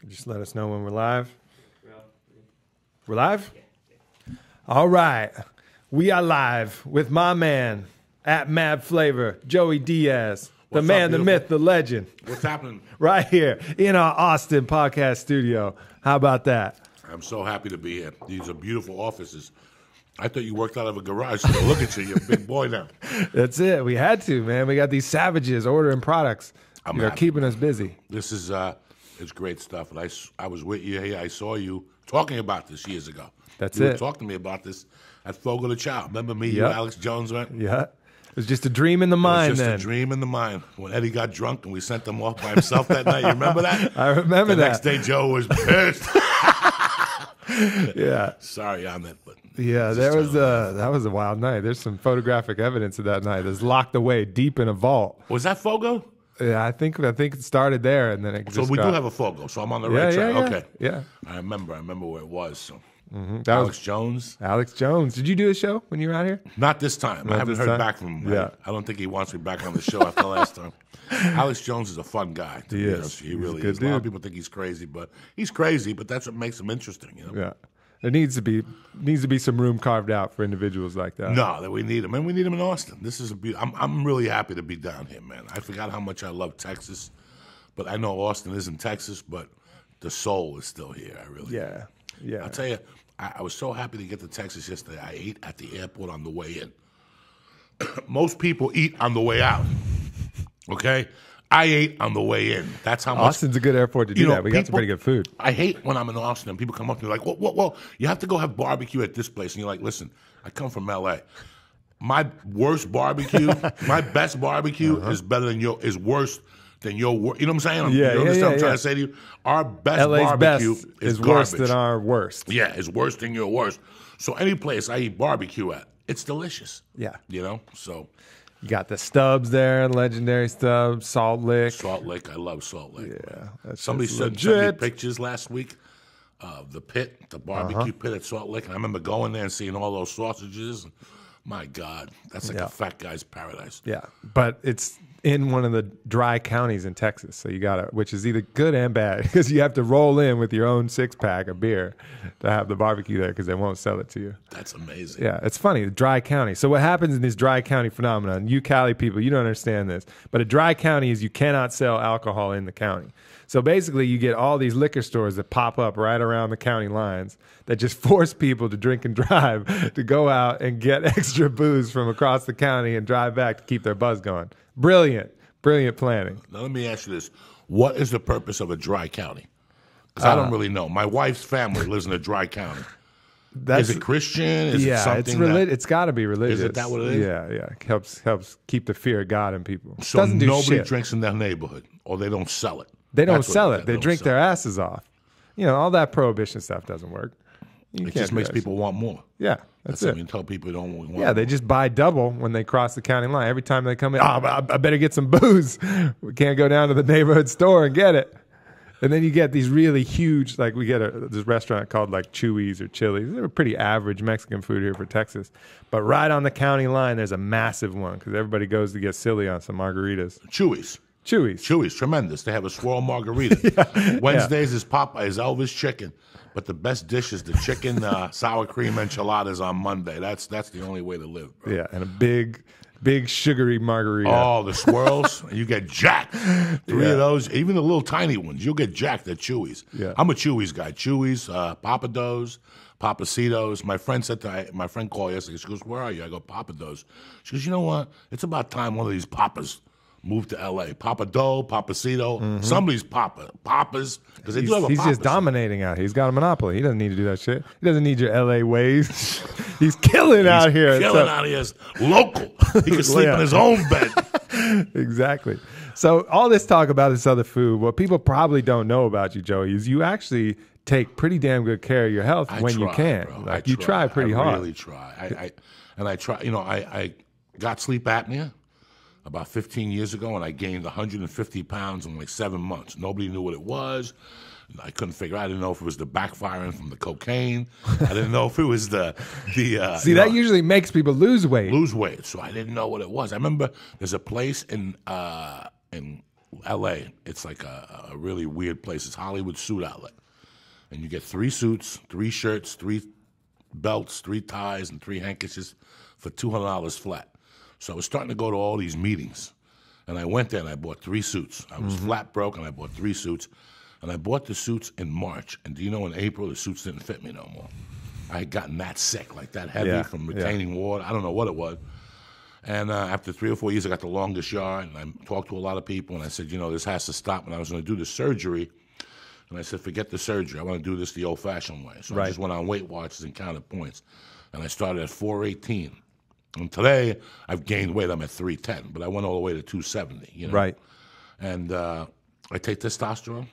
Just let us know when we're live. We're live? All right. We are live with my man at Mad Flavor, Joey Diaz, the man, the myth, the legend. What's happening? Right here in our Austin podcast studio. How about that? I'm so happy to be here. These are beautiful offices. I thought you worked out of a garage. So look at you. You're a big boy now. That's it. We had to, man. We got these savages ordering products. They're keeping us busy. This is it's great stuff. And I was with you here. I saw you talking about this years ago. That's you it. You were talking to me about this at Fogo de Chao. Remember me, you, Alex Jones went? Yeah. It was just a dream in the mind then. It was just a dream in the mind. When Eddie got drunk and we sent him off by himself that night. You remember that? I remember the that. Next day, Joe was pissed. Yeah. Sorry on that, but yeah, that was a wild night. There's some photographic evidence of that night. It's locked away deep in a vault. Was that Fogo? Yeah, I think it started there, and then it. So we do have a Fogo. So I'm on the right track. Yeah, okay. Yeah. I remember where it was. So Alex Jones. Alex Jones. Did you do a show when you were out here? Not this time. I haven't heard back from him. Yeah. I don't think he wants me back on the show after last time. Alex Jones is a fun guy. He is. He really is. A lot of people think he's crazy, but that's what makes him interesting. You know? Yeah. There needs to be some room carved out for individuals like that. No, that we need him, and we need him in Austin. This is I'm really happy to be down here, man. I forgot how much I love Texas, but I know Austin isn't Texas, but the soul is still here. I really Yeah. Yeah. I'll tell you, I was so happy to get to Texas yesterday. I ate at the airport on the way in. Most people eat on the way out. Okay? I ate on the way in. That's how much. Austin's a good airport to do that. We got some pretty good food. I hate when I'm in Austin and people come up to me like, well, you have to go have barbecue at this place. And you're like, listen, I come from L.A. My worst barbecue, my best barbecue is worse than your worst. You know what I'm saying? You understand what I'm trying to say to you? Our best LA's barbecue best is worse garbage. than our worst. Yeah, it's worse than your worst. So any place I eat barbecue at, it's delicious. Yeah. You know? So you got the Stubbs there, legendary Stubbs, Salt Lick. Salt Lick, I love Salt Lick. Yeah. Somebody sent me pictures last week of the pit, the barbecue pit at Salt Lick, and I remember going there and seeing all those sausages. My God, that's like a fat guy's paradise. Yeah, but it's in one of the dry counties in Texas, so you gotta, which is either good and bad, because you have to roll in with your own 6-pack of beer to have the barbecue there, because they won't sell it to you. That's amazing. Yeah, it's funny, the dry county. So what happens in this dry county phenomenon, you Cali people, you don't understand this, but a dry county is you cannot sell alcohol in the county. So basically you get all these liquor stores that pop up right around the county lines that just force people to drink and drive, to go out and get extra booze from across the county and drive back to keep their buzz going. Brilliant planning. Now let me ask you this. What is the purpose of a dry county? Because I don't really know. My wife's family lives in a dry county. Is it Christian? Is it something it's got to be religious. Is it that what it is? Yeah. Helps keep the fear of God in people. So nobody drinks in their neighborhood, or they don't sell it. They don't sell it. They drink their asses off. You know, all that prohibition stuff doesn't work. It just makes people want more. Yeah, that's it. You tell people don't want more. Yeah, they just buy double when they cross the county line. Every time they come in, I better get some booze. We can't go down to the neighborhood store and get it. And then you get these really huge, like we get this restaurant called like Chewy's or Chili's. They're pretty average Mexican food here for Texas. But right on the county line, there's a massive one because everybody goes to get silly on some margaritas. Chewy's, tremendous. They have a swirl margarita. Wednesdays is Elvis chicken. But the best dish is the chicken sour cream enchiladas on Monday. That's the only way to live, bro. Yeah, and a big sugary margarita. Oh, the swirls. You get jacked. Three of those, even the little tiny ones, you'll get jacked at Chewy's. Yeah. I'm a Chewy's guy. Chewy's, Papados, Papacitos. My friend said to my friend called yesterday. She goes, "Where are you?" I go, "Papados." She goes, "You know what? It's about time one of these papas moved to L.A. Papa Doe, Papacito, somebody's papas, because they do have a He's just dominating out here. He's got a monopoly. He doesn't need to do that shit. He doesn't need your L.A. ways. He's killing out here. Killing out here. Local. He can sleep in his own bed. Exactly. So all this talk about this other food, what people probably don't know about you, Joey, is you actually take pretty damn good care of your health when you can. Bro. Like you try pretty hard. I really try. I try. You know, I got sleep apnea about 15 years ago, and I gained 150 pounds in like 7 months. Nobody knew what it was. I couldn't figure out. I didn't know if it was the backfiring from the cocaine. I didn't know if it was the See, that usually makes people lose weight. So I didn't know what it was. I remember there's a place in L.A., it's like a really weird place. It's Hollywood Suit Outlet. And you get 3 suits, 3 shirts, 3 belts, 3 ties, and 3 handkerchiefs for $200 flat. So I was starting to go to all these meetings. And I went there and I bought 3 suits. I was flat broke and I bought 3 suits. And I bought the suits in March. And do you know, in April, the suits didn't fit me no more. I had gotten that sick, like that heavy from retaining water. I don't know what it was. And after 3 or 4 years, I got the longest yard. And I talked to a lot of people. And I said, this has to stop. And I was going to do the surgery. And I said, forget the surgery. I want to do this the old-fashioned way. So I just went on Weight Watchers and counted points. And I started at 418. And today, I've gained weight. I'm at 310. But I went all the way to 270, Right. And I take testosterone,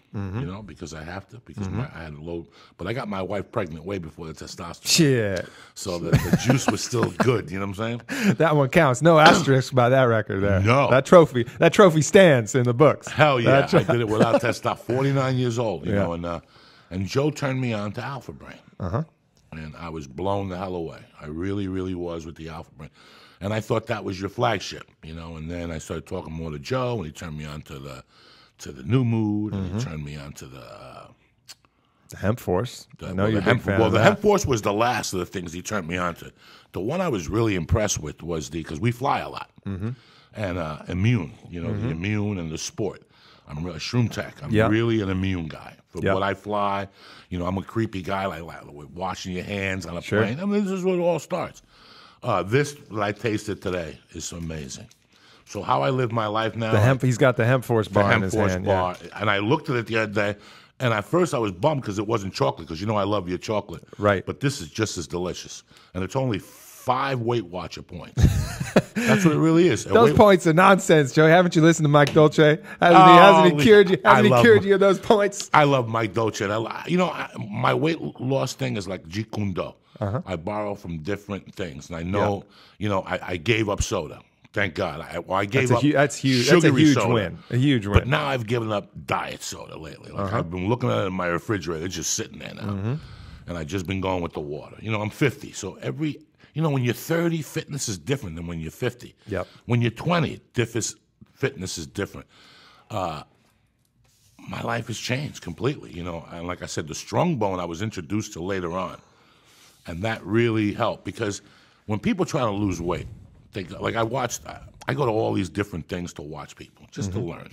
because I have to, because I had a low. But I got my wife pregnant way before the testosterone. Shit. So the juice was still good, you know what I'm saying? That one counts. No asterisk by that record there. No. That trophy stands in the books. Hell yeah. I did it without testosterone. 49 years old, you know, and Joe turned me on to Alpha Brain. And I was blown the hell away. I really, really was with the Alpha Brain. And I thought that was your flagship, and then I started talking more to Joe, and he turned me on to the New Mood, and he turned me on to the Hemp Force. I know well, you're a big fan of the that. Hemp Force was the last of the things he turned me on to. The one I was really impressed with was because we fly a lot, and immune, the immune and the sport. I'm a shroom tech. I'm really an immune guy. For what I fly, I'm a creepy guy, like washing your hands on a plane. I mean, this is where it all starts. This that I tasted today is amazing. So how I live my life now. He's got the Hemp Force bar in his hand. And I looked at it the other day, and at first I was bummed because it wasn't chocolate, because I love your chocolate. Right. But this is just as delicious. And it's only 5 Weight Watcher points. That's what it really is. Those points are nonsense, Joey. Haven't you listened to Mike Dolce? Hasn't he cured you? Hasn't he cured you of those points? I love Mike Dolce. My weight loss thing is like Jeet Kune Do. I borrow from different things. And I know, I gave up soda. Thank God. I gave up that's huge. That's a huge soda. win. A huge win. But now I've given up diet soda lately. Like I've been looking at it in my refrigerator. It's just sitting there now. And I've just been going with the water. I'm 50. So when you're 30, fitness is different than when you're 50. Yep. When you're 20, fitness is different. My life has changed completely. And like I said, the strong bone I was introduced to later on. And that really helped, because when people try to lose weight, I go to all these different things to watch people, just to learn,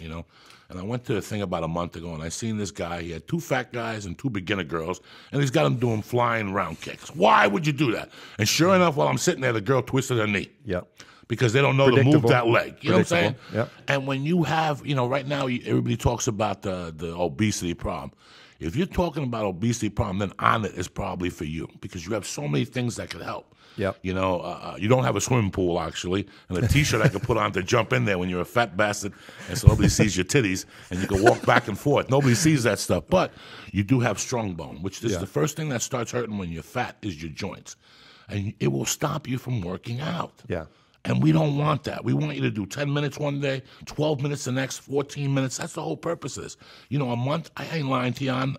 And I went to a thing about a month ago, and I seen this guy. He had 2 fat guys and 2 beginner girls, and he's got them doing flying round kicks. Why would you do that? And sure enough, while I'm sitting there, the girl twisted her knee. Yep. Because they don't know to move that leg. You know what I'm saying? Yep. And when you have, right now, everybody talks about the obesity problem. If you're talking about obesity problem, then Onnit is probably for you, because you have so many things that could help. Yep. You don't have a swimming pool, actually, and a T-shirt I could put on to jump in there when you're a fat bastard, and so nobody sees your titties, and you can walk back and forth. Nobody sees that stuff. But you do have strong bone, which is the first thing that starts hurting when you're fat is your joints. And it will stop you from working out. Yeah. And we don't want that. We want you to do 10 minutes one day, 12 minutes the next, 14 minutes. That's the whole purpose of this. A month, I ain't lying to you on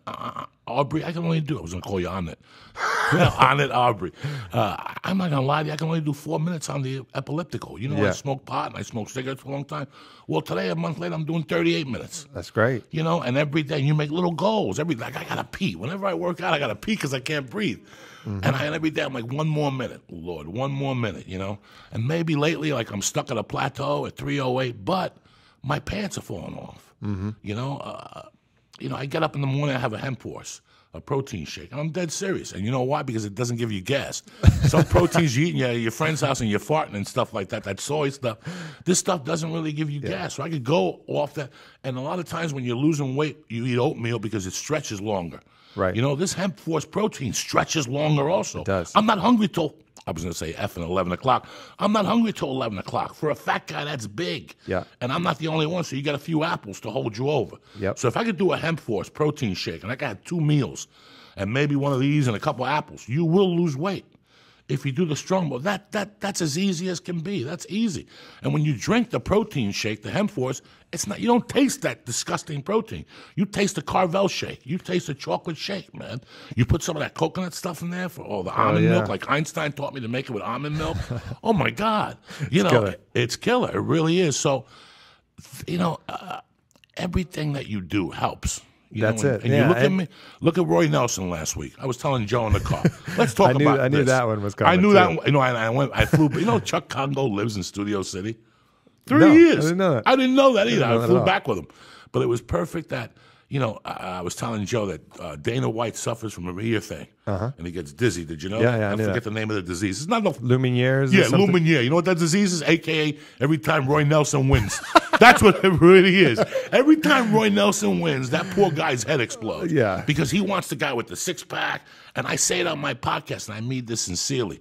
Aubrey. I can only do, I was going to call you Onnit. Onnit Aubrey. I'm not going to lie to you. I can only do 4 minutes on the epileptical. I smoke pot and I smoke cigarettes for a long time. Well, today, a month later, I'm doing 38 minutes. That's great. And every day you make little goals. I got to pee. Whenever I work out, I got to pee because I can't breathe. And every day I'm like, 1 more minute, Lord, 1 more minute, And maybe lately, like I'm stuck at a plateau at 3:08, but my pants are falling off. I get up in the morning, I have a Hemp Force, a protein shake, and I'm dead serious. And you know why? Because it doesn't give you gas. Some proteins you eat in your friend's house and you're farting and stuff like that soy stuff. This stuff doesn't really give you gas. So I could go off that. And a lot of times when you're losing weight, you eat oatmeal because it stretches longer. Right. This Hemp Force protein stretches longer also. It does. I'm not hungry till, I was going to say effing 11 o'clock. I'm not hungry till 11 o'clock. For a fat guy, that's big. Yeah. And I'm not the only one, so you got a few apples to hold you over. Yep. So if I could do a Hemp Force protein shake, and I got 2 meals, and maybe one of these and a couple apples, you will lose weight. If you do the strong bone, that's as easy as can be. That's easy. And when you drink the protein shake, the Hemp Force, you don't taste that disgusting protein. You taste the Carvel shake. You taste the chocolate shake, man. You put some of that coconut stuff in there for the almond milk, like Einstein taught me to make it with almond milk. Oh my God. It's killer. It really is. So, everything that you do helps. That's it. And you look at me. Look at Roy Nelson last week. I was telling Joe in the car. Let's talk about this. I knew that one was coming. I knew too. that. I flew. Chuck Congo lives in Studio City. 3 No, years. I didn't know that. I didn't know that either. I flew all. back with him, but it was perfect that. I was telling Joe that Dana White suffers from a ear thing, and he gets dizzy. Did you know? Yeah, I knew forget that. the name of the disease. It's not no Lumineers. Yeah, or something? Lumiere. You know what that disease is? AKA every time Roy Nelson wins. That's what it really is. Every time Roy Nelson wins, that poor guy's head explodes. Yeah. Because he wants the guy with the six-pack. And I say it on my podcast, and I mean this sincerely.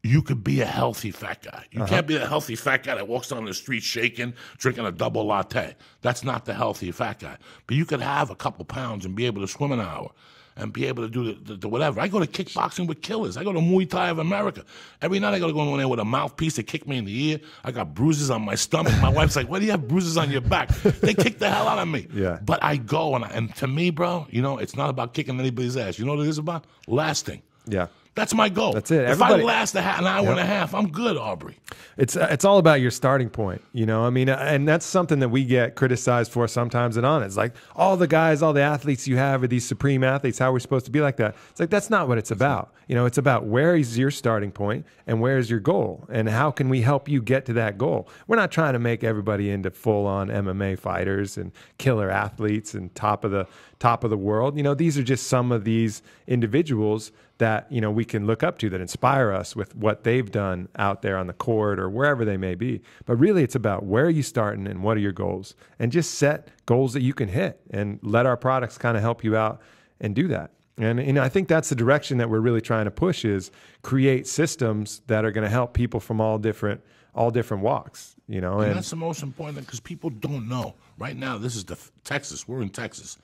You could be a healthy fat guy. You can't be a healthy fat guy that walks down the street shaking, drinking a double latte. That's not the healthy fat guy. But you could have a couple pounds and be able to swim an hour and be able to do the whatever. I go to kickboxing with killers. I go to Muay Thai of America. Every night I got to go in there with a mouthpiece to kick me in the ear. I got bruises on my stomach. My wife's like, why do you have bruises on your back? They kick the hell out of me. Yeah. But I go, and to me, bro, it's not about kicking anybody's ass. You know what it is about? Lasting. Yeah. That's my goal. That's it. If I last an hour and a half, I'm good, Aubrey. It's all about your starting point, and that's something that we get criticized for sometimes at Onnit. It's like all the athletes you have are these supreme athletes. How are we supposed to be like that? It's like that's not what it's about. It's about where is your starting point and where is your goal, and how can we help you get to that goal. We're not trying to make everybody into full-on MMA fighters and killer athletes and top of the world. These are just some of these individuals that we can look up to that inspire us with what they've done out there on the court or wherever they may be. But really, it's about where are you starting and what are your goals, and just set goals that you can hit, and let our products kind of help you out and do that. And I think that's the direction that we're really trying to push, is create systems that are going to help people from all different walks. And that's the most important, because people don't know. Right now, this is Texas. We're in Texas.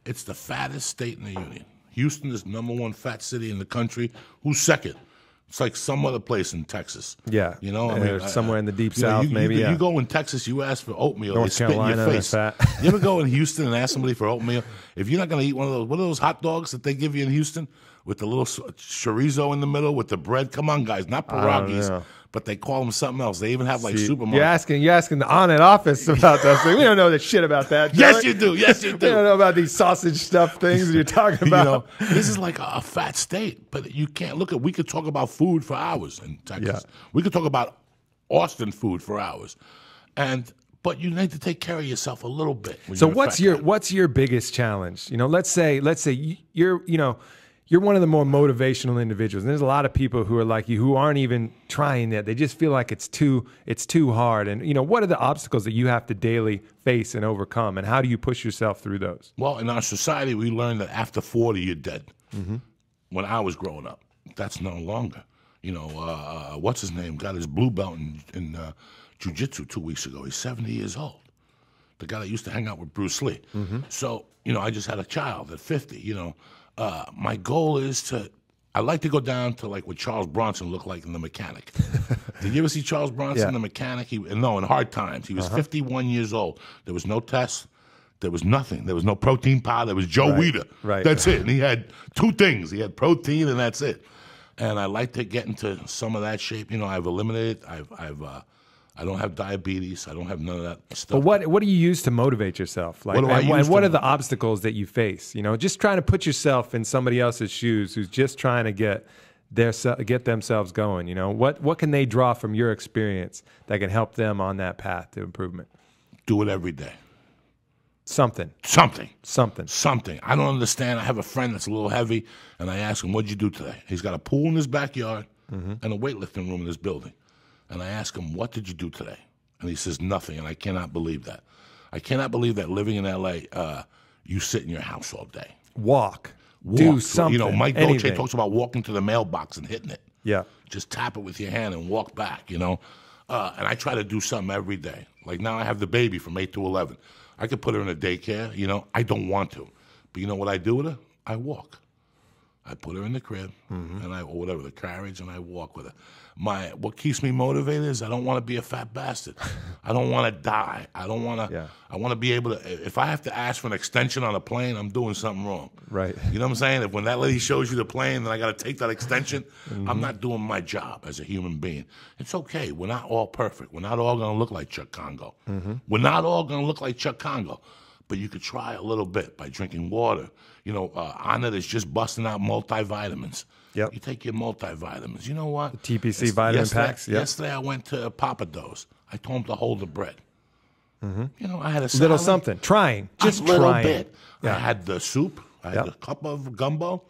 It's the fattest state in the union. Houston is #1 fat city in the country. Who's second? It's like some other place in Texas. Yeah. Somewhere in the deep south, maybe. You go in Texas, you ask for oatmeal, North they spit Carolina, in your face. fat. You ever go in Houston and ask somebody for oatmeal? If you're not going to eat one of those hot dogs that they give you in Houston with the little chorizo in the middle with the bread? Come on, guys, not pierogies. But they call them something else. They even have supermarkets. You're asking the Onnit office about that. We don't know the shit about that. Yes, you do. Yes, you do. We don't know about these sausage stuff things you're talking about. This is like a fat state, but you can't look at. We could talk about food for hours in Texas. Yeah. We could talk about Austin food for hours, but you need to take care of yourself a little bit. So what's your biggest challenge? Let's say you're one of the more motivational individuals. And there's a lot of people who are like you who aren't even trying that. They just feel like it's too hard. And what are the obstacles that you have to daily face and overcome? And how do you push yourself through those? Well, in our society, we learned that after 40, you're dead. Mm-hmm. When I was growing up, that's no longer. What's his name? Got his blue belt in jiu-jitsu 2 weeks ago. He's 70 years old. The guy that used to hang out with Bruce Lee. Mm-hmm. So, I just had a child at 50, my goal is I like to go down to like what Charles Bronson looked like in The Mechanic. Did you ever see Charles Bronson in The Mechanic? In Hard Times. He was 51 years old. There was no test. There was nothing. There was no protein powder. There was Joe Weider. Right. That's it. And he had two things. He had protein, and that's it. And I like to get into some of that shape. I've eliminated. I don't have diabetes. I don't have none of that stuff. But what do you use to motivate yourself? Like, and what are the obstacles that you face? Just trying to put yourself in somebody else's shoes who's just trying to get themselves going. What can they draw from your experience that can help them on that path to improvement? Do it every day. Something. I don't understand. I have a friend that's a little heavy, and I ask him, "What'd you do today?" He's got a pool in his backyard and a weightlifting room in his building. And I ask him, "What did you do today?" And he says, "Nothing." And I cannot believe that. I cannot believe that living in L.A., you sit in your house all day. Walk. Do something. Mike Dolce talks about walking to the mailbox and hitting it. Yeah. Just tap it with your hand and walk back, And I try to do something every day. Like now I have the baby from 8 to 11. I could put her in a daycare, I don't want to. But you know what I do with her? I walk. I put her in the crib, or whatever, the carriage, and I walk with her. What keeps me motivated is I don't want to be a fat bastard. I don't want to die. I don't want to. Yeah. I want to be able to. If I have to ask for an extension on a plane, I'm doing something wrong. Right. You know what I'm saying? If when that lady shows you the plane, then I got to take that extension. I'm not doing my job as a human being. It's okay. We're not all perfect. We're not all going to look like Chuck Congo. We're not all going to look like Chuck Congo. But you could try a little bit by drinking water. You know, Onnit is just busting out multivitamins. Yep. You take your multivitamins. You know what? TPC vitamin packs. Yep. Yesterday I went to Papa Do's. I told him to hold the bread. You know, I had a salad. Little something. Trying. Just a little trying. bit. Yeah. I had the soup. I had Yep. a cup of gumbo.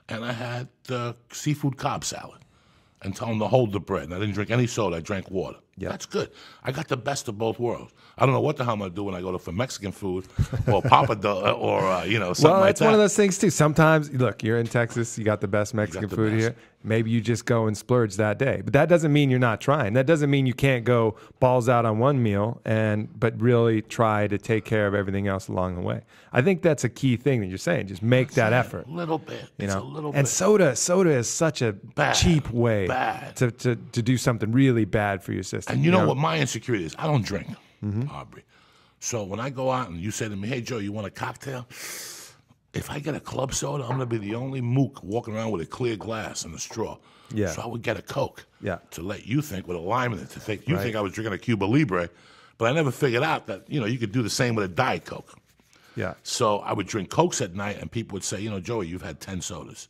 And I had the seafood Cobb salad. And tell him to hold the bread. And I didn't drink any soda. I drank water. Yep. That's good. I got the best of both worlds. I don't know what the hell I'm going to do when I go for Mexican food or Papa or, you know, something Well, like it's that. one of those things, too. Sometimes, look, you're in Texas. You got the best Mexican the food best. here. Maybe you just go and splurge that day. But that doesn't mean you're not trying. That doesn't mean you can't go balls out on one meal but really try to take care of everything else along the way. I think that's a key thing that you're saying. Just make that effort. A little bit. You It's know? a little And bit. soda is such a cheap way Bad. to do something really bad for your system. And you know what my insecurity is? I don't drink, Aubrey. So when I go out and you say to me, hey, Joe, you want a cocktail? If I get a club soda, I'm going to be the only mook walking around with a clear glass and a straw. Yeah. So I would get a Coke Yeah. to let you think, with a lime in it, to think you think I was drinking a Cuba Libre. But I never figured out that, you know, you could do the same with a Diet Coke. Yeah. So I would drink Cokes at night, and people would say, you know, Joey, you've had 10 sodas.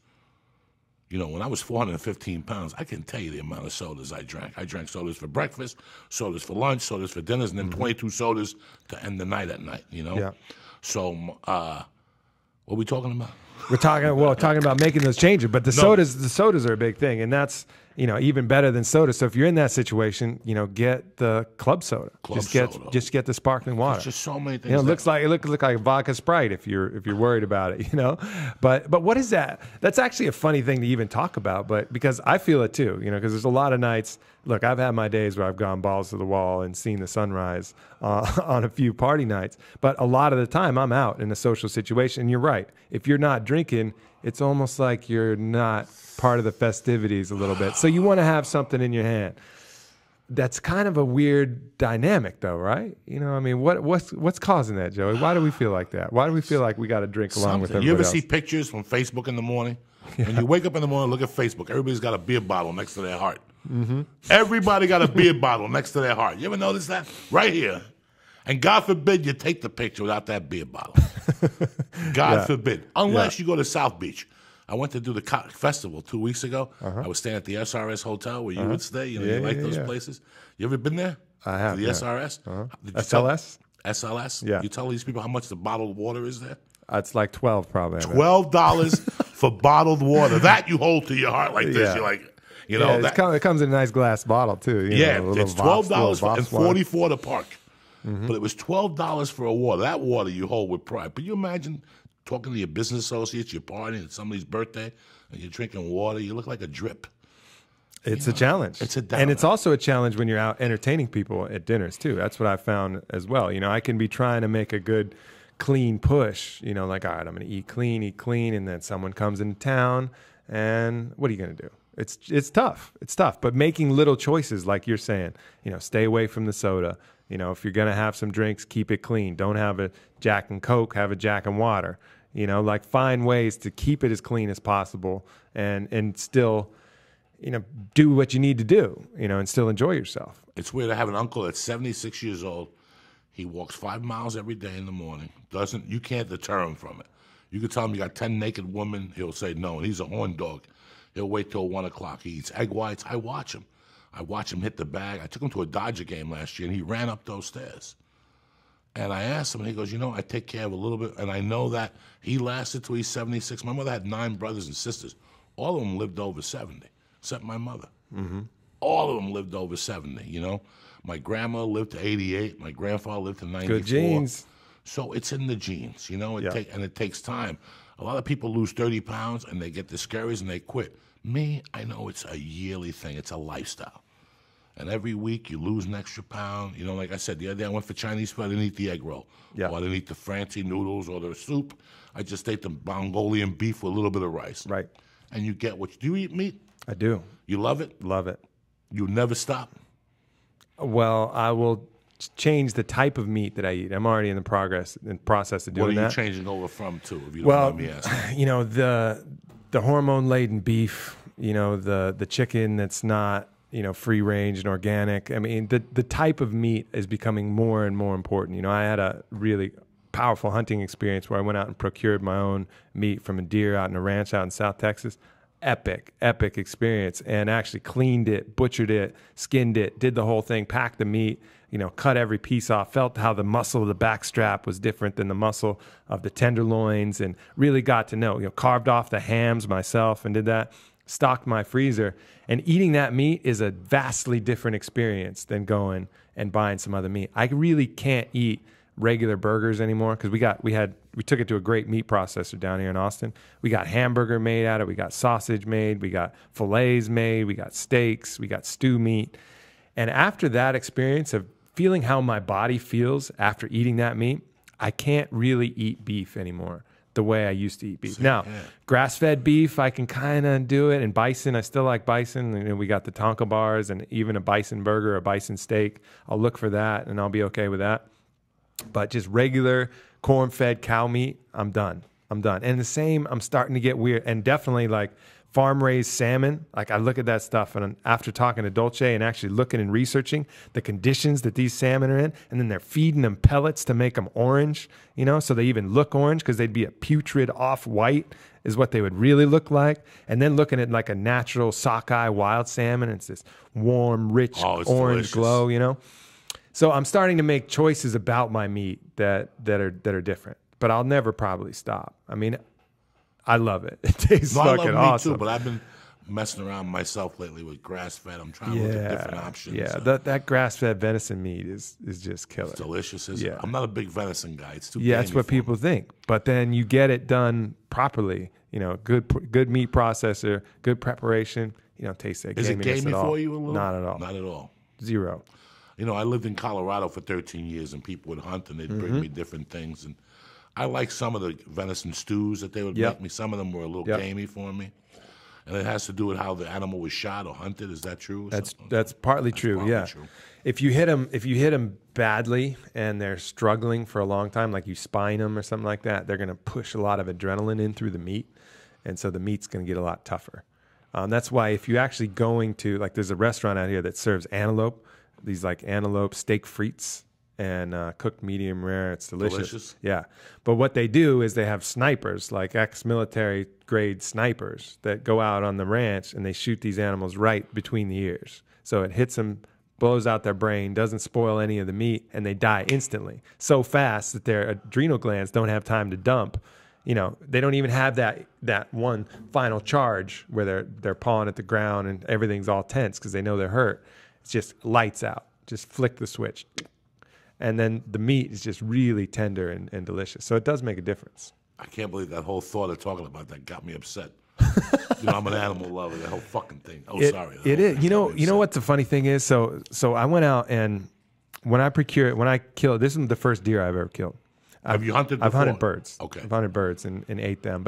You know, when I was 415 pounds, I can tell you the amount of sodas I drank. I drank sodas for breakfast, sodas for lunch, sodas for dinners, and then 22 sodas to end the night at night, you know? Yeah. So, what are we talking about? We're talking about making those changes, but the sodas are a big thing, and that's, you know, even better than soda. So if you're in that situation, you know, get the club soda. Just get the sparkling water. There's just so many things. You know, it looks like vodka Sprite if you're worried about it, you know. But what is that? That's actually a funny thing to even talk about, but because I feel it too, you know, because there's a lot of nights. Look, I've had my days where I've gone balls to the wall and seen the sunrise on a few party nights, but a lot of the time I'm out in a social situation. And you're right. If you're not drinking, it's almost like you're not part of the festivities a little bit. So you want to have something in your hand. That's kind of a weird dynamic, though, right? You know, I mean, what's causing that, Joey? Why do we feel like that? Why do we feel like we got to drink along with everybody You ever else? see pictures from Facebook in the morning? When you wake up in the morning, look at Facebook. Everybody's got a beer bottle next to their heart. Everybody got a beer bottle next to their heart. You ever notice that? Right here. And God forbid you take the picture without that beer bottle. God forbid. Unless you go to South Beach. I went to do the festival 2 weeks ago. I was staying at the SRS hotel where you would stay. You know, you like those places. You ever been there? I have. The SRS? SLS? SLS? Yeah. You tell these people how much the bottled water is there? It's like 12 probably. $12 for bottled water. That you hold to your heart like this. Yeah. You're like, you know. It comes in a nice glass bottle, too. It's $12 and $44 to park. But it was $12 for a water. That water you hold with pride. But you imagine talking to your business associates, you're partying at somebody's birthday, and you're drinking water. You look like a drip. It's a challenge. It's a downer. And it's also a challenge when you're out entertaining people at dinners, too. That's what I found as well. You know, I can be trying to make a good, clean push. You know, like, all right, I'm going to eat clean, and then someone comes into town, and what are you going to do? It's tough. It's tough. But making little choices, like you're saying, you know, stay away from the soda. You know, if you're going to have some drinks, keep it clean. Don't have a Jack and Coke, have a Jack and water. You know, like find ways to keep it as clean as possible and still, you know, do what you need to do, you know, and still enjoy yourself. It's weird. I have an uncle that's 76 years old. He walks 5 miles every day in the morning. You can't deter him from it. You can tell him you got 10 naked women. He'll say no, and he's a horn dog. He'll wait till 1 o'clock. He eats egg whites. I watch him. I watch him hit the bag. I took him to a Dodger game last year, and he ran up those stairs. And I asked him, and he goes, you know, I take care of a little bit, and I know that he lasted till he's 76. My mother had 9 brothers and sisters. All of them lived over 70, except my mother. All of them lived over 70, you know. My grandma lived to 88. My grandfather lived to 94. Good genes. So it's in the genes, you know, and it takes time. A lot of people lose 30 pounds, and they get discouraged, and they quit. Me, I know it's a yearly thing. It's a lifestyle. And every week you lose an extra pound. You know, like I said, the other day I went for Chinese food. I didn't eat the egg roll. Yeah. Or I didn't eat the fancy noodles or the soup. I just ate the Mongolian beef with a little bit of rice. Right. and you get what do you eat meat? I do. You love it? Love it. You never stop? Well, I will change the type of meat that I eat. I'm already in the process of doing What are that. you changing over from to, if you don't Well, mind me asking? you know, the hormone-laden beef, you know, the chicken that's not, you know, free range and organic. I mean, the type of meat is becoming more and more important. You know, I had a really powerful hunting experience where I went out and procured my own meat from a deer out in a ranch out in South Texas. Epic experience, and actually cleaned it, butchered it, skinned it, did the whole thing, packed the meat, you know, cut every piece off, felt how the muscle of the back strap was different than the muscle of the tenderloins, and really got to know, you know, carved off the hams myself and did that, stocked my freezer. And eating that meat is a vastly different experience than going and buying some other meat. I really can't eat regular burgers anymore because we took it to a great meat processor down here in Austin. We got hamburger made out of it. We got sausage made. We got fillets made. We got steaks. We got stew meat. And after that experience of feeling how my body feels after eating that meat, I can't really eat beef anymore the way I used to eat beef. Now, grass-fed beef, I can kind of do it. And bison, I still like bison. And we got the Tonka bars and even a bison burger, a bison steak. I'll look for that and I'll be okay with that. But just regular corn-fed cow meat, I'm done. And the same, I'm starting to get weird. And definitely like farm-raised salmon. Like I look at that stuff, and after talking to Dolce and actually looking and researching the conditions that these salmon are in, and then they're feeding them pellets to make them orange, you know, so they even look orange because they'd be a putrid off-white is what they would really look like. And then looking at like a natural sockeye wild salmon, it's this warm, rich orange delicious glow, you know. So I'm starting to make choices about my meat that are different, but I'll never probably stop. I mean, I love it. It tastes fucking awesome. Too, but I've been messing around myself lately with grass-fed. I'm trying to look at different options. Yeah, that grass-fed venison meat is just killer. It's delicious, isn't it? I'm not a big venison guy. It's too that's what people think. But then you get it done properly. You know, good meat processor, good preparation. You don't taste that. Is it gamey for you a little? Not at all. Not at all. Zero. You know, I lived in Colorado for 13 years, and people would hunt, and they'd bring me different things. And I like some of the venison stews that they would make me. Some of them were a little gamey for me. And it has to do with how the animal was shot or hunted. Is that true? That's partly true. True. If you hit them badly and they're struggling for a long time, like you spine them or something like that, they're going to push a lot of adrenaline in through the meat, and so the meat's going to get a lot tougher. That's why if you're actually going to, like, there's a restaurant out here that serves antelope. These like antelope steak frites and cooked medium rare. It's delicious. Yeah. But what they do is they have snipers, like ex-military grade snipers that go out on the ranch and they shoot these animals right between the ears. So it hits them, blows out their brain, doesn't spoil any of the meat, and they die instantly. So fast that their adrenal glands don't have time to dump. You know, they don't even have that one final charge where they're pawing at the ground and everything's all tense because they know they're hurt. It's just lights out. Just flick the switch. And then the meat is just really tender and delicious. So it does make a difference. I can't believe that whole thought of talking about that got me upset. You know, I'm an animal lover. That whole fucking thing. Sorry. It is. You know what the funny thing is? So I went out, and when I killed, this is the first deer I've ever killed. Have you hunted before? I've hunted birds. Okay. I've hunted birds and ate them,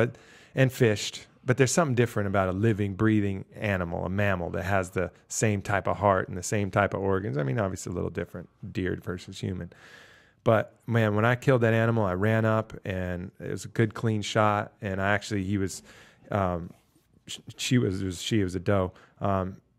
and fished. But there's something different about a living, breathing animal, a mammal that has the same type of heart and the same type of organs. I mean, obviously a little different, deer versus human. But man, when I killed that animal, I ran up and it was a good, clean shot. And she was a doe.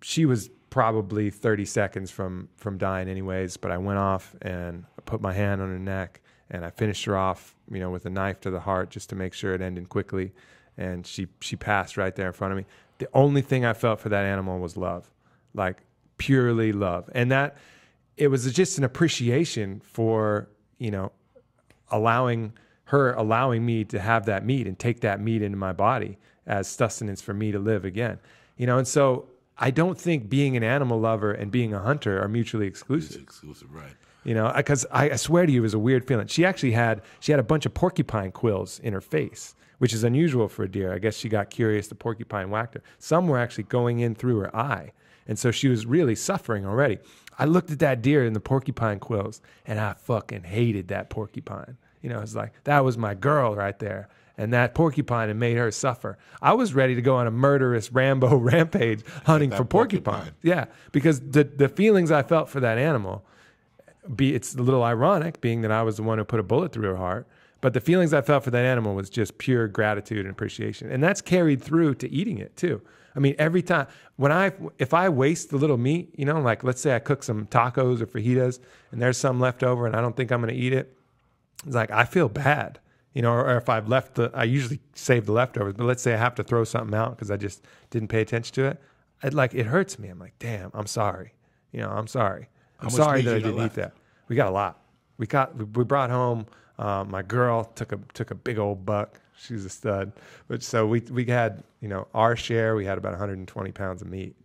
She was probably 30 seconds from dying anyways. But I went off and I put my hand on her neck and I finished her off, you know, with a knife to the heart just to make sure it ended quickly. And she passed right there in front of me. The only thing I felt for that animal was love, like purely love. And that it was just an appreciation for, you know, allowing me to have that meat and take that meat into my body as sustenance for me to live again. You know, and so I don't think being an animal lover and being a hunter are mutually exclusive. It's exclusive, right. You know, because I swear to you, it was a weird feeling. She had a bunch of porcupine quills in her face, which is unusual for a deer. I guess she got curious, the porcupine whacked her. Some were actually going in through her eye. And so she was really suffering already. I looked at that deer in the porcupine quills, and I fucking hated that porcupine. You know, it's like, that was my girl right there. and that porcupine had made her suffer. I was ready to go on a murderous Rambo rampage hunting for porcupine. Yeah, because the feelings I felt for that animal, it's a little ironic being that I was the one who put a bullet through her heart, but the feelings I felt for that animal was just pure gratitude and appreciation. And that's carried through to eating it too. I mean, every time if I waste the little meat, you know, like let's say I cook some tacos or fajitas and there's some left over and I don't think I'm going to eat it, it's like I feel bad, you know, or if I've left I usually save the leftovers, but let's say I have to throw something out because I just didn't pay attention to it. It hurts me. I'm like, damn, I'm sorry. You know, I'm sorry. I'm sorry that I didn't eat that. We got a lot. We brought home, my girl took a big old buck. She's a stud. But so we had, you know, our share, we had about 120 pounds of meat.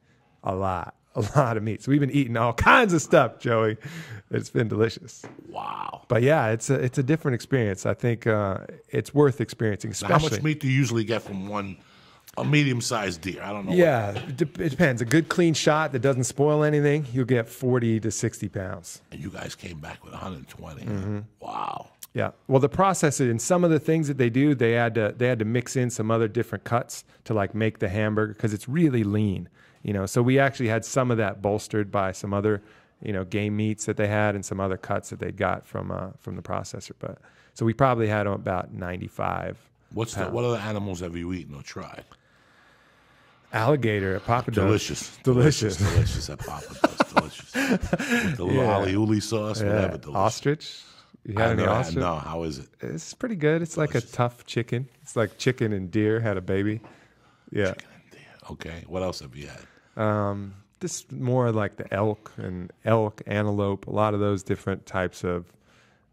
A lot of meat. So we've been eating all kinds of stuff, Joey. It's been delicious. Wow. But yeah, it's a different experience. I think it's worth experiencing, especially. Now, how much meat do you usually get from a medium-sized deer? I don't know. Yeah, it depends. A good clean shot that doesn't spoil anything, you'll get 40 to 60 pounds. And you guys came back with 120. Mm-hmm. Wow. Yeah. Well, the process in some of the things that they do, they had to mix in some other different cuts to like make the hamburger because it's really lean, you know. So we actually had some of that bolstered by some other, you know, game meats that they had and some other cuts that they got from the processor. But so we probably had about 95. What other animals have you eaten or tried? Alligator at Papa Do's. Delicious at Papa Do's. Delicious. With the little alioli sauce, whatever. Delicious. Ostrich. You had any ostrich? No, how is it? It's pretty good. It's delicious. Like a tough chicken. It's like chicken and deer had a baby. Yeah. Chicken and deer. Okay. What else have you had? This more like the elk, antelope, a lot of those different types of,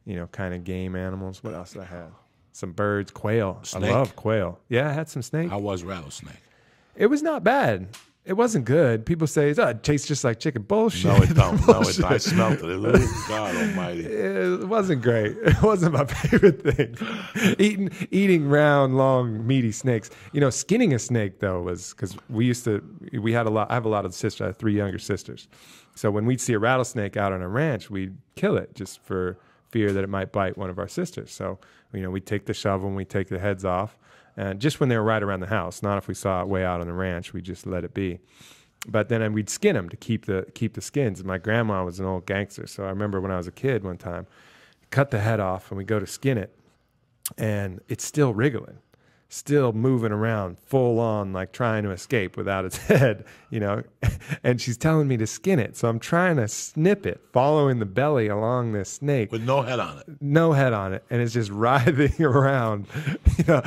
you know, kind of game animals. What else did I have? Some birds, quail. Snake? I love quail. Yeah, I had some snake. How was rattlesnake? It was not bad. It wasn't good. People say it tastes just like chicken. Bullshit. No, it don't. No, it don't. I smelled it. God almighty. It wasn't great. It wasn't my favorite thing. Eating round, long, meaty snakes. You know, skinning a snake though was because I have a lot of sisters. I have 3 younger sisters. So when we'd see a rattlesnake out on a ranch, we'd kill it just for fear that it might bite one of our sisters. So, you know, we'd take the shovel and we'd take the heads off. And just when they were right around the house, not if we saw it way out on the ranch, we just let it be. But then we'd skin them to keep the skins. And my grandma was an old gangster, so I remember when I was a kid one time, cut the head off and we go to skin it, and it's still wriggling, still moving around, full on, like trying to escape without its head, you know. And she's telling me to skin it, so I'm trying to snip it, following the belly along this snake with no head on it. No head on it, and it's just writhing around, you know.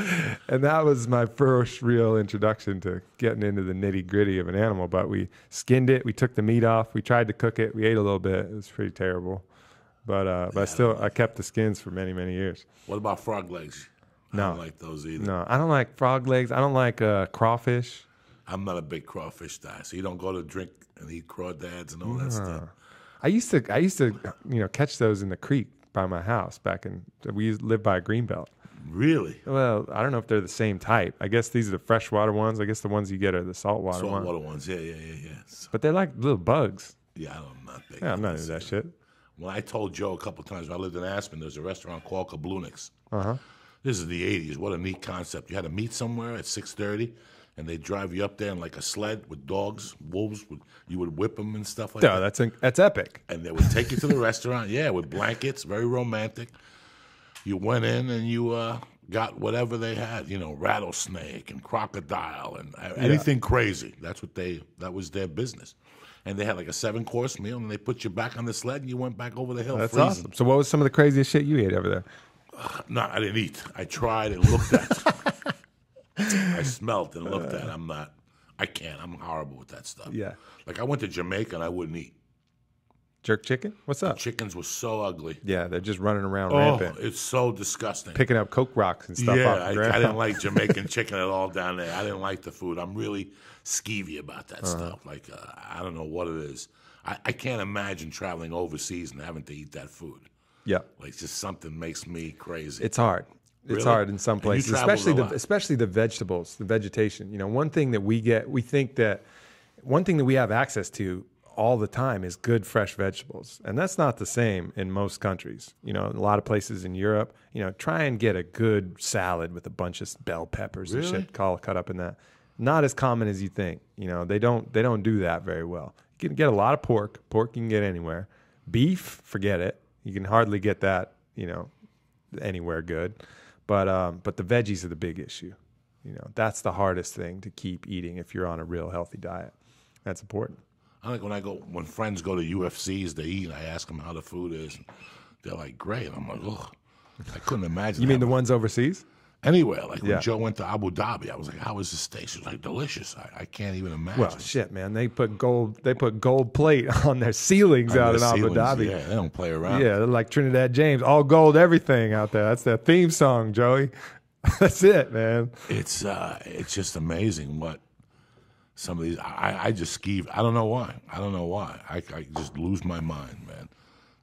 And that was my first real introduction to getting into the nitty gritty of an animal. But we skinned it, we took the meat off, we tried to cook it, we ate a little bit. It was pretty terrible, but I kept the skins for many, many years. What about frog legs? No. I don't like those either. No, I don't like frog legs. I don't like crawfish. I'm not a big crawfish guy, so you don't go to drink and eat crawdads and all that stuff. I used to, you know, catch those in the creek by my house we lived by a greenbelt. Really? Well, I don't know if they're the same type. I guess these are the freshwater ones. I guess the ones you get are the saltwater ones. Saltwater ones, yeah. But they're like little bugs. Yeah, I'm not big. Yeah, I'm not into that shit. Well, I told Joe a couple of times when I lived in Aspen, there's a restaurant called Kablunix. Uh-huh. This is the 80s. What a neat concept. You had to meet somewhere at 6:30, and they'd drive you up there in like a sled with dogs, wolves. You would whip them and stuff like that. That's epic. And they would take you to the restaurant, with blankets, very romantic. You went in and you got whatever they had, you know, rattlesnake and crocodile and anything crazy. That was their business. And they had like a 7-course meal, and they put you back on the sled, and you went back over the hill. That's freezing. awesome. So what was some of the craziest shit you ate over there? No, I didn't eat. I tried and looked at. I smelled and looked at. I can't. I'm horrible with that stuff. Yeah. Like I went to Jamaica and I wouldn't eat. Jerk chicken? What's up? The chickens were so ugly. Yeah, they're just running around rampant. It's so disgusting. Picking up Coke rocks and stuff off the ground. I didn't like Jamaican chicken at all down there. I didn't like the food. I'm really skeevy about that stuff. Like, I don't know what it is. I can't imagine traveling overseas and having to eat that food. Yeah. Like, just something makes me crazy. It's hard. It's hard in some places, especially the vegetables, the vegetation. You know, one thing that we have access to all the time is good fresh vegetables. And that's not the same in most countries. You know, a lot of places in Europe, you know, try and get a good salad with a bunch of bell peppers and shit cut up in that. Not as common as you think. You know, they don't do that very well. You can get a lot of pork. Pork you can get anywhere. Beef, forget it. You can hardly get that, you know, anywhere good. But the veggies are the big issue. You know, that's the hardest thing to keep eating if you're on a real healthy diet. That's important. I think when friends go to UFCs, they eat, and I ask them how the food is. And they're like, great. I'm like, ugh. I couldn't imagine. You mean the ones overseas? Anywhere. Like when Joe went to Abu Dhabi, I was like, how is the steak? She was like, delicious. I can't even imagine. Well, shit, man. They put gold plate on their ceilings out in Abu Dhabi. Yeah, they don't play around. Yeah, they're like Trinidad James. All gold, everything out there. That's their theme song, Joey. That's it, man. It's just amazing what some of these. I just skeeve. I don't know why. I just lose my mind, man.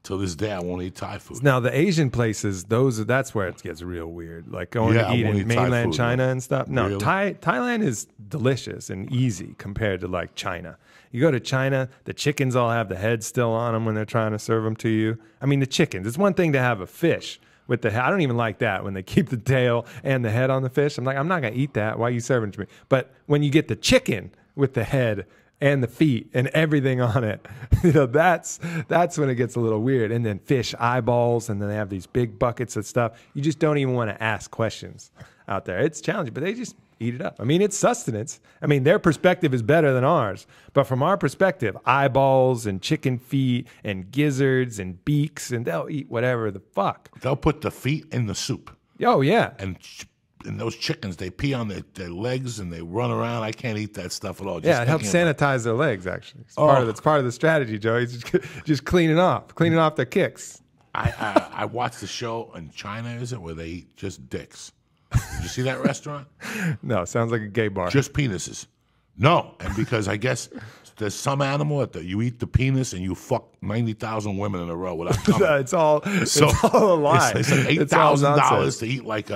Till this day, I won't eat Thai food. Now the Asian places, that's where it gets real weird. Like going to eat in mainland China and stuff. No, really? Thailand is delicious and easy compared to like China. You go to China, the chickens all have the head still on them when they're trying to serve them to you. I mean, the chickens. It's one thing to have a fish with the head. I don't even like that when they keep the tail and the head on the fish. I'm like, I'm not gonna eat that. Why are you serving it to me? But when you get the chicken with the head and the feet and everything on it, you know, that's when it gets a little weird. And then fish eyeballs, and then they have these big buckets of stuff. You just don't even want to ask questions out there. It's challenging, but they just eat it up. I mean, it's sustenance. I mean, their perspective is better than ours. But from our perspective, eyeballs and chicken feet and gizzards and beaks, and they'll eat whatever the fuck. They'll put the feet in the soup. Oh, yeah. And those chickens, they pee on their legs and they run around. I can't eat that stuff at all. Just it helps sanitize their legs, actually. It's part of the strategy, Joey. Just cleaning off their kicks. I watched the show in China, is it, where they eat just dicks. Did you see that restaurant? No, sounds like a gay bar. Just penises. No, and because I guess there's some animal that you eat the penis and you fuck 90,000 women in a row without coming. It's all a lie. It's like $8,000 to eat like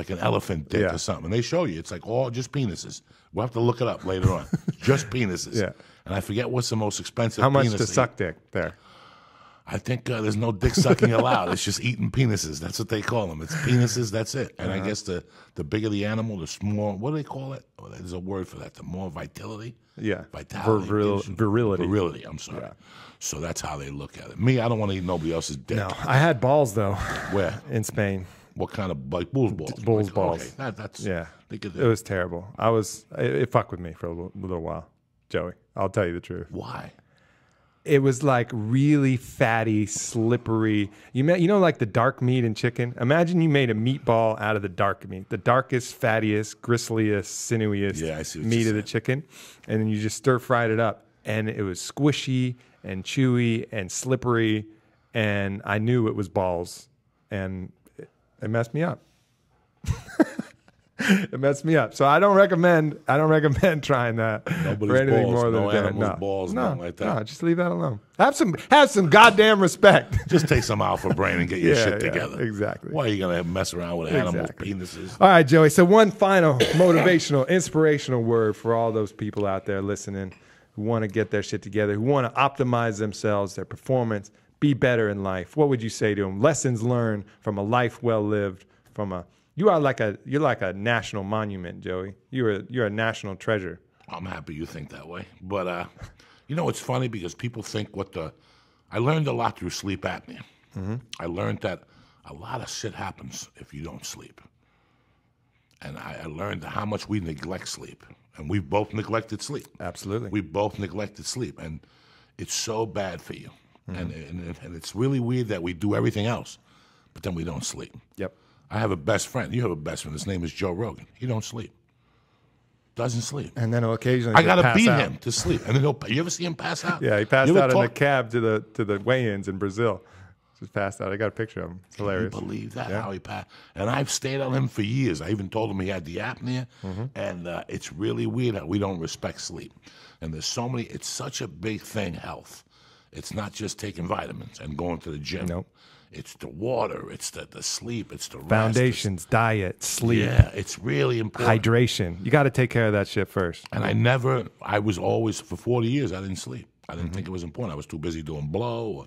an elephant dick or something. And they show you. It's like all just penises. We'll have to look it up later on. Just penises. Yeah. And I forget what's the most expensive. How much to suck dick there? I think there's no dick sucking allowed. It's just eating penises. That's what they call them. It's penises. That's it. And I guess the bigger the animal, the more, what do they call it? Oh, there's a word for that. The more vitality. Yeah. Vitality. Virility. Virility. I'm sorry. Yeah. So that's how they look at it. Me, I don't want to eat nobody else's dick. No, I had balls though. Where? In Spain. What kind of bull's balls? Bull's balls. Okay. That's yeah. It was terrible. It fucked with me for a little while, Joey. I'll tell you the truth. Why? It was like really fatty, slippery. You know, like the dark meat in chicken. Imagine you made a meatball out of the dark meat, the darkest, fattiest, gristliest, sinewiest meat of the chicken, and then you just stir fried it up, and it was squishy and chewy and slippery, and I knew it was balls, and it messed me up. It messed me up. So I don't recommend trying that for anything more than a day. Balls, nothing like that. No, just leave that alone. Have some goddamn respect. Just take some alpha brain and get your shit together. Exactly. Why are you gonna mess around with animals' penises? All right, Joey. So one final motivational, inspirational word for all those people out there listening who want to get their shit together, who want to optimize themselves, their performance, be better in life. What would you say to them? Lessons learned from a life well lived, you're like a national monument, Joey. You're a national treasure. I'm happy you think that way. But you know, it's funny because people think I learned a lot through sleep apnea. Mm-hmm. I learned that a lot of shit happens if you don't sleep. And I learned how much we neglect sleep. And we've both neglected sleep. Absolutely. We both neglected sleep. And it's so bad for you. Mm-hmm. And it's really weird that we do everything else, but then we don't sleep. Yep. I have a best friend. You have a best friend. His name is Joe Rogan. He don't sleep. Doesn't sleep. And then occasionally I gotta beat him to sleep. And then you ever see him pass out? Yeah, he passed out in a cab to the weigh-ins in Brazil. Just passed out. I got a picture of him. It's hilarious. Can you believe that? Yeah. How he passed? And I've stayed on him for years. I even told him he had the apnea. Mm-hmm. And it's really weird how we don't respect sleep. And there's so many. It's such a big thing. Health. It's not just taking vitamins and going to the gym. Nope. It's the water, it's the sleep, it's the rest. Foundations, diet, sleep. Yeah, it's really important. Hydration. You got to take care of that shit first. And I was always, for 40 years, I didn't sleep. I didn't think it was important. I was too busy doing blow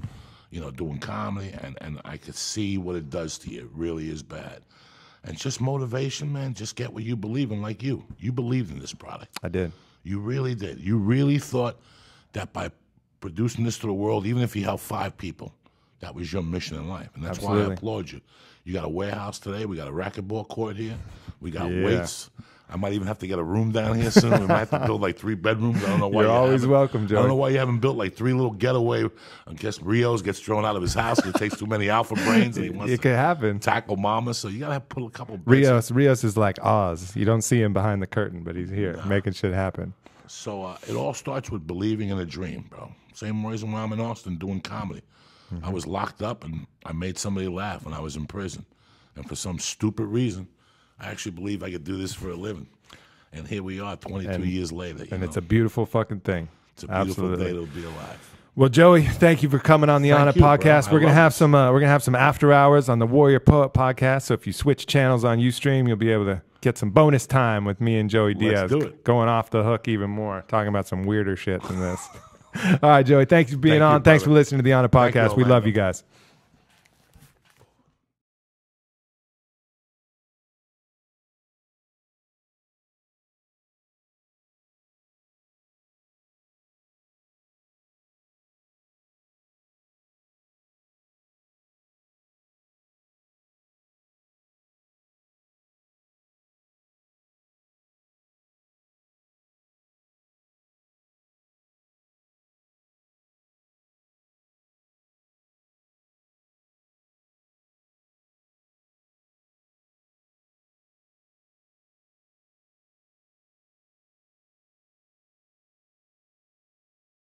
or, doing comedy, and I could see what it does to you. It really is bad. And just motivation, man. Just get what you believe in, like you. You believed in this product. I did. You really did. You really thought that by producing this to the world, even if you helped 5 people, that was your mission in life. And that's why I applaud you. You got a warehouse today. We got a racquetball court here. We got weights. I might even have to get a room down here soon. We might have to build like 3 bedrooms. I don't know why. You're always welcome, Joey. I don't know why you haven't built like 3 little getaway. I guess Rios gets thrown out of his house because it takes too many alpha brains. And he wants it could happen. Tackle mama. So you got to put a couple beds. Rios is like Oz. You don't see him behind the curtain, but he's here making shit happen. So it all starts with believing in a dream, bro. Same reason why I'm in Austin doing comedy. I was locked up and I made somebody laugh when I was in prison. And for some stupid reason, I actually believe I could do this for a living. And here we are 22 years later. And it's a beautiful fucking thing. It's a beautiful day to be alive. Well, Joey, thank you for coming on the Onnit podcast. We're gonna have some after hours on the Warrior Poet podcast. So if you switch channels on Ustream, you'll be able to get some bonus time with me and Joey Diaz. Let's do it. Going off the hook even more, talking about some weirder shit than this. All right, Joey, thanks for being on. Thanks for listening to the Onnit podcast. We love you guys.